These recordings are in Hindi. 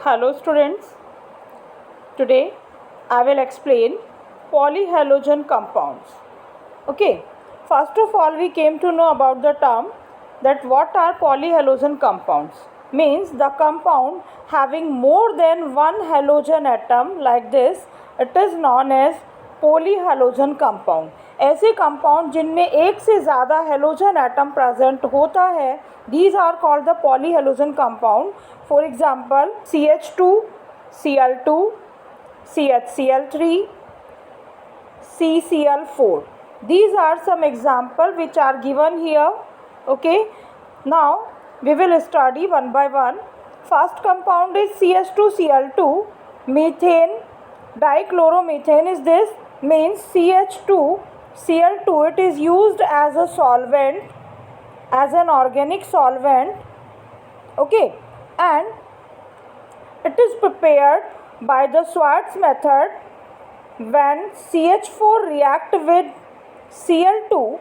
Hello students, today I will explain polyhalogen compounds. Okay, first of all we came to know about the term that what are polyhalogen compounds. Means the compound having more than one halogen atom like this, it is known as polyhalogen compound. ऐसे कंपाउंड जिनमें एक से ज़्यादा हेलोजन एटम प्रेजेंट होता है, these are called the polyhalogen compound. For example, CH2, Cl2, CHCl3, CCl4. These are some examples which are given here. Okay, now we will study one by one. First compound is CH2Cl2, methane, dichloromethane is this. Means CH2Cl2, it is used as a solvent, as an organic solvent. Okay, and it is prepared by the Schwartz method when CH4 react with Cl2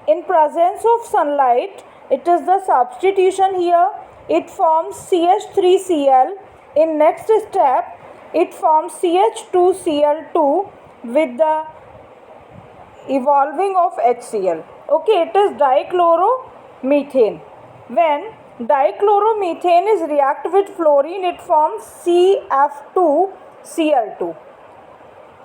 in presence of sunlight. It is the substitution here. It forms CH3Cl. In next step, it forms CH2Cl2 with the evolving of HCl. Okay, it is dichloromethane. When dichloromethane is react with fluorine, it forms CF2Cl2.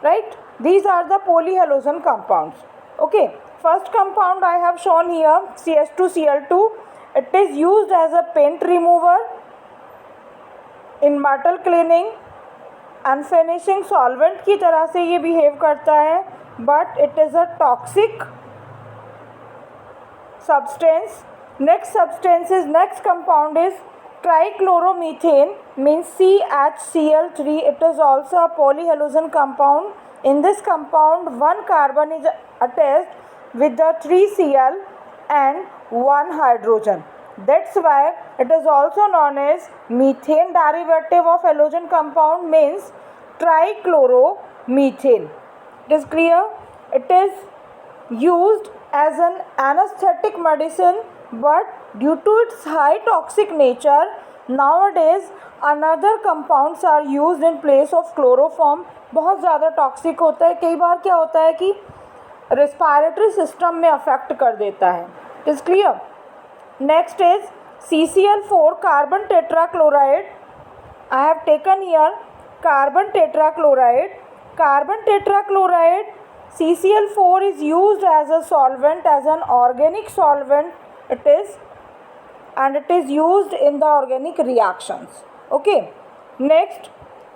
Right? These are the polyhalogen compounds. Okay, first compound I have shown here, CH2Cl2. It is used as a paint remover in metal cleaning and finishing solvent की तरह से ये behave करता है, but it is a toxic substance. Next compound is trichloromethane, means CHCl3. It is also a polyhalogen compound. In this compound, one carbon is attached with the 3Cl and one hydrogen. That's why it is also known as methane derivative of halogen compound, means trichloromethane. It is clear? It is used as an anesthetic medicine, but due to its high toxic nature, nowadays another compounds are used in place of chloroform. बहुत ज़्यादा टॉक्सिक होता है, कई बार क्या होता है कि रेस्पिरेटरी सिस्टम में अफेक्ट कर देता है. Is clear? Next is CCl4, carbon tetrachloride. I have taken here carbon tetrachloride. Carbon tetrachloride CCl4 is used as a solvent, as an organic solvent it is, and it is used in the organic reactions. Okay, next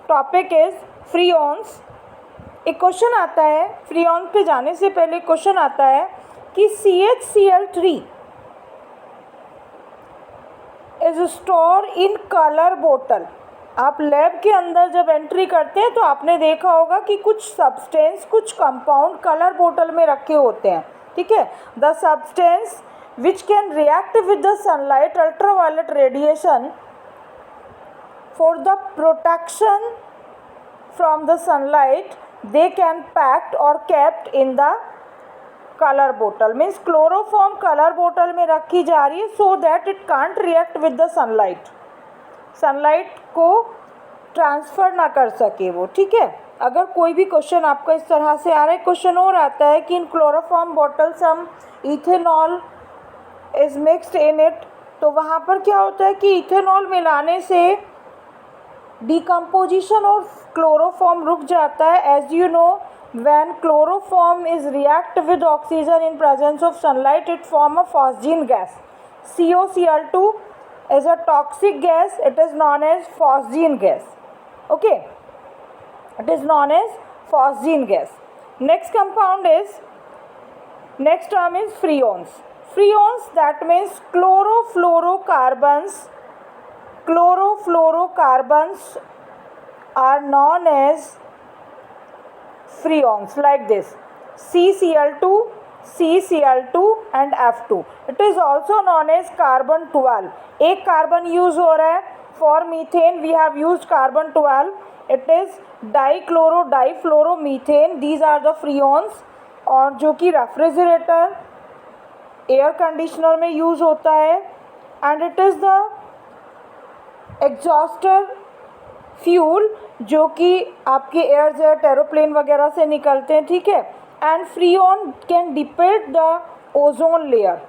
topic is freons. एक क्वेश्चन आता है, फ्रीऑन पे जाने से पहले क्वेश्चन आता है कि CHCl3 is store in colour बोतल. आप लैब के अंदर जब एंट्री करते हैं तो आपने देखा होगा कि कुछ सब्सटेंस, कुछ कंपाउंड कलर बोतल में रखे होते हैं. ठीक है, the substance which can react with the sunlight ultraviolet radiation for the protection from the sunlight, they can packed or kept in the color bottle. Means chloroform color bottle में रखी जा रही है so that it can't react with the sunlight. Sunlight को ट्रांसफ़र ना कर सके वो. ठीक है, अगर कोई भी क्वेश्चन आपका इस तरह से आ रहा है, क्वेश्चन और आता है कि in chloroform bottle some ethanol is mixed in it, तो वहाँ पर क्या होता है कि इथेनॉल मिलाने से डिकम्पोजिशन ऑफ क्लोरोफॉर्म रुक जाता है. As you know, when chloroform is react with oxygen in presence of sunlight, it form a phosgene gas. COCl2 is a toxic gas. It is known as phosgene gas. Okay, it is known as phosgene gas. Next compound is, next term is freons. Freons, that means chlorofluorocarbons. Chlorofluorocarbons are known as freons like this: CCl2, CCl2 and F2. It is also known as carbon 12. एक कार्बन यूज हो रहा है. For methane we have used carbon 12. It is difluoromethane. These are the freons. और जो कि रेफ्रिजरेटर, एयर कंडीशनर में यूज़ होता है. And it is the exhauster fuel जो कि आपके एयर जेट एरोप्लेन वगैरह से निकलते हैं, ठीक है। And freon can deplete the ozone layer,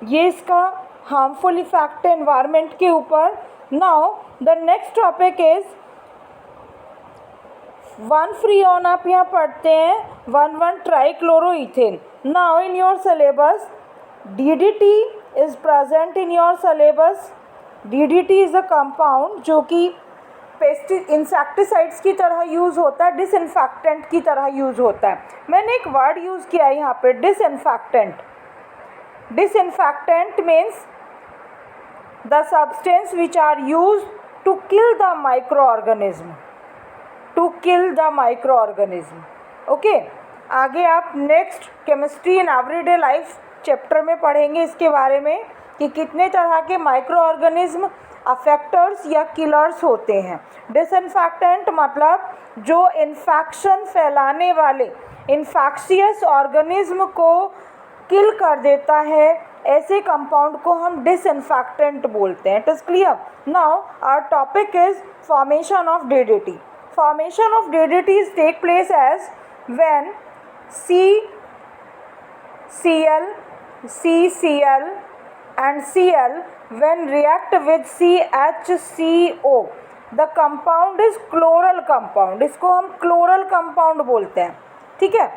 ये इसका हार्मफुल इफेक्ट है एनवायरनमेंट के ऊपर। Now the next topic is 1 freon, आप यहाँ पढ़ते हैं 1,1 trichloroethane. Now in your syllabus DDT is present in your syllabus. DDT is a compound जो कि इंसेक्टिसाइड्स की तरह यूज़ होता है, डिसइंफेक्टेंट की तरह यूज़ होता है। मैंने एक वर्ड यूज़ किया है यहाँ पे, disinfectant. Disinfectant means the substance which are use to kill the micro organism, to kill the micro organism. Okay, आगे आप next chemistry in everyday life chapter में पढ़ेंगे इसके बारे में कि कितने तरह के माइक्रो ऑर्गेनिज्म अफेक्टर्स या किलर्स होते हैं। डिसइंफेक्टेंट मतलब जो इन्फेक्शन फैलाने वाले इन्फेक्शियस ऑर्गेनिज्म को किल कर देता है, ऐसे कंपाउंड को हम डिसइंफेक्टेंट बोलते हैं। It is clear. Now our topic is formation of DDT। Formation of DDTs take place as when CCl, CCl and Cl when react with CHCO. The compound is chloral compound, इसको हम chloral compound बोलते हैं, ठीक है।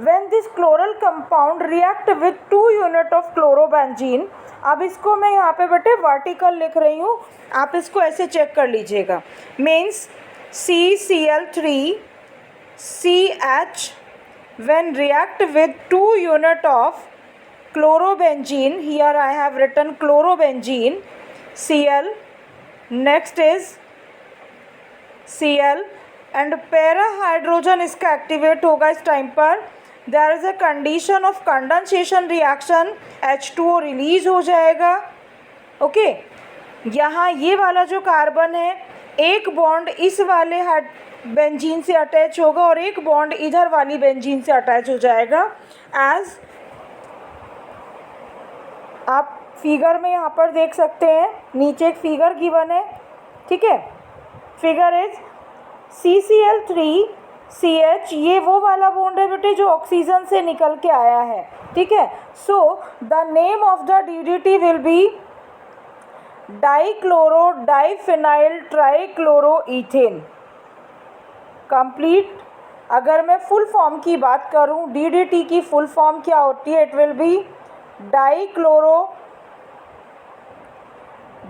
When this chloral compound react with 2 unit of chlorobenzene, अब इसको मैं यहाँ पे बेटे वर्टिकल लिख रही हूँ, आप इसको ऐसे चेक कर लीजिएगा। Means CCl3 CH when react with 2 unit of chlorobenzene, here I have written chlorobenzene, Cl, next is Cl and para hydrogen इसका एक्टिवेट होगा इस टाइम पर। There is a condition of condensation reaction, H2O release हो जाएगा। ओके, यहाँ ये वाला जो कार्बन है एक बॉन्ड इस वाले बेंजीन से अटैच होगा और एक बॉन्ड इधर वाली बेंजीन से अटैच हो जाएगा। एज आप फिगर में यहाँ पर देख सकते हैं, नीचे एक फिगर गिवन है, ठीक है। फिगर इज CCl3CH, ये वो वाला बॉन्ड है बेटे जो ऑक्सीजन से निकल के आया है, ठीक है। So the name of the DDT will be dichloro diphenyl trichloroethane. Complete. अगर मैं फुल फॉर्म की बात करूं, DDT की फुल फॉर्म क्या होती है? It will be dichloro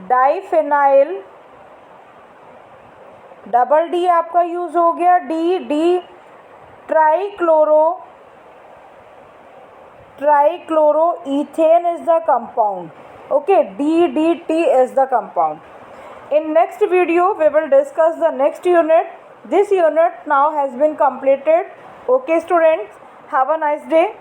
diphenyl, double D आपका यूज हो गया, D trichloroethane is the compound. Okay, DDT is the compound. In next video we will discuss the next unit. This unit now has been completed. Okay students, have a nice day.